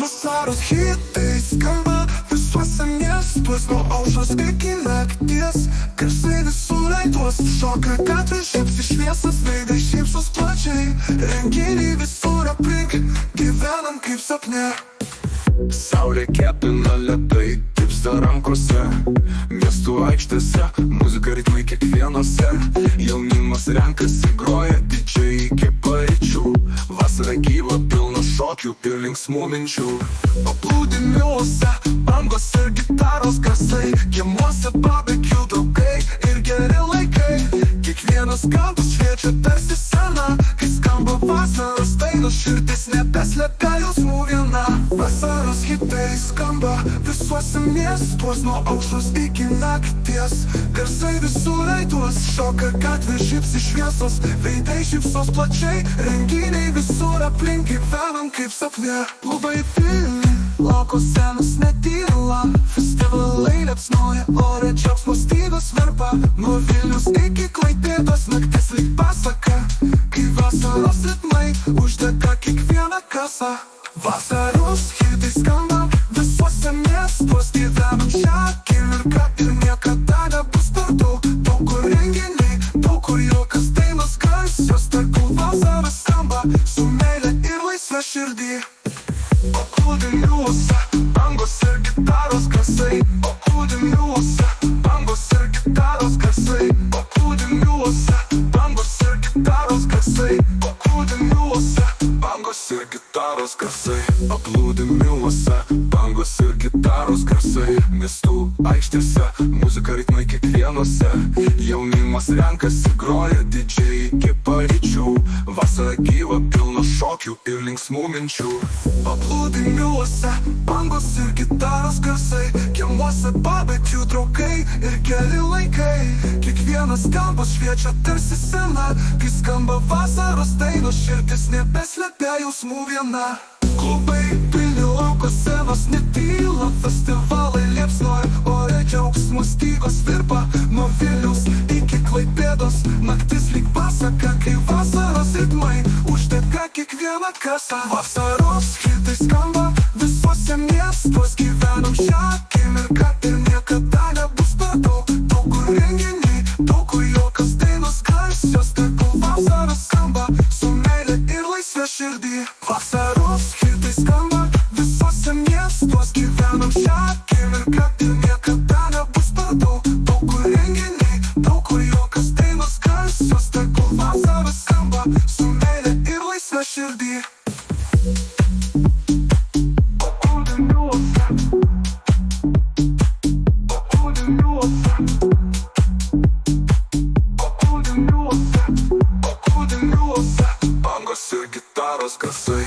Vasaros hitai skamba visuose miestuos, nuo aušros iki nakties. Garsai visur aiduos, šoka gatvės, šypsi šviesas, veidai šypsos plačiai. Renginiai visur aplink, gyvenam kaip sapne. Saulė kepina lėtai, tirpsta rankose. Miestų aikštėse, muzika ritmai kiekvienose. Jaunimas renkasi, groja didžiai iki paryčių. Vasara gyva, pilna šokių ir linksmų minčių. Paplūdimiuose, bangos ir gitaros garsai. Kiemuose barbecue draugai ir geri laikai. Kiekvienas kampas šviečia tarsi scena. Kai skamba vasaros dainos, širdis nebeslepia jausmų viena. Vasaros hitai skamba visuose miestuos, nuo aušros iki nakties. Garsai visur aiduos, šoka gatvės, šypsi šviesos, veidai šypsos plačiai. Renginiai visur aplink, gyvenam kaip sapne. Klubai pilni, lauko scenos netyla. Festivaliai liepsnoja ore, džiaugsmo stygas virpa. Nuo Vilniaus iki Klaipėdos, naktis lyg pasaka. Kai vasaros ritmai uždega kiekvieną kasą. Vasaros hitai skamba visuose miestuos, gyvenam šią akimirką ir niekada nebus per daug. Daug kur renginiai, daug kur juokas, dainos garsios. Tegul vasara skamba su meile ir laisva širdį. Paplūdimiuose, bangos ir gitaros garsai. Paplūdimiuose, bangos ir gitaros garsai. Paplūdimiuose, bangos ir gitaros garsai. Paplūdimiuose, bangos ir gitaros garsai. Paplūdimiuose, bangos ir gitaros garsai. Miestų aikštėse, muzika ritmai kiekvienose. Jaunimas renkasi, groja didžiai iki paryčių. Vasara gyva, pilna šokių ir linksmų minčių. Paplūdimiuose, bangos ir gitaros garsai. Kiemuose barbecue draugai ir geri laikai. Kiekvienas kampas šviečia tarsi scena. Kai skamba vasaros dainos, širdis nebeslepia jausmų viena. Klubai pilni, lauko scenos netyla. Festivaliai liepsnoja ore, džiaugsmo stygos virpa. Nuo Vilniaus iki Klaipėdos, naktis lyg pasaka. Kai vasaros ritmai uždega kiekvieną kasą. Vasaros hitai skamba visuose miestuos, gyvenam šią akimirką ir niekada nebus per daug. Daug kur renginiai, daug kur juokas, dainos garsios. Tegul vasara skamba su meile ir laisva širdį. Vasaros hitai skamba visuose miestuos, gyvenam šią akimirką ir niekada nebus per daug. Daug kur renginiai, daug kur juokas, dainos garsios. Tegul vasara skamba su meile ir laisva širdį. Paplūdimiuose, bangos ir gitaros garsai.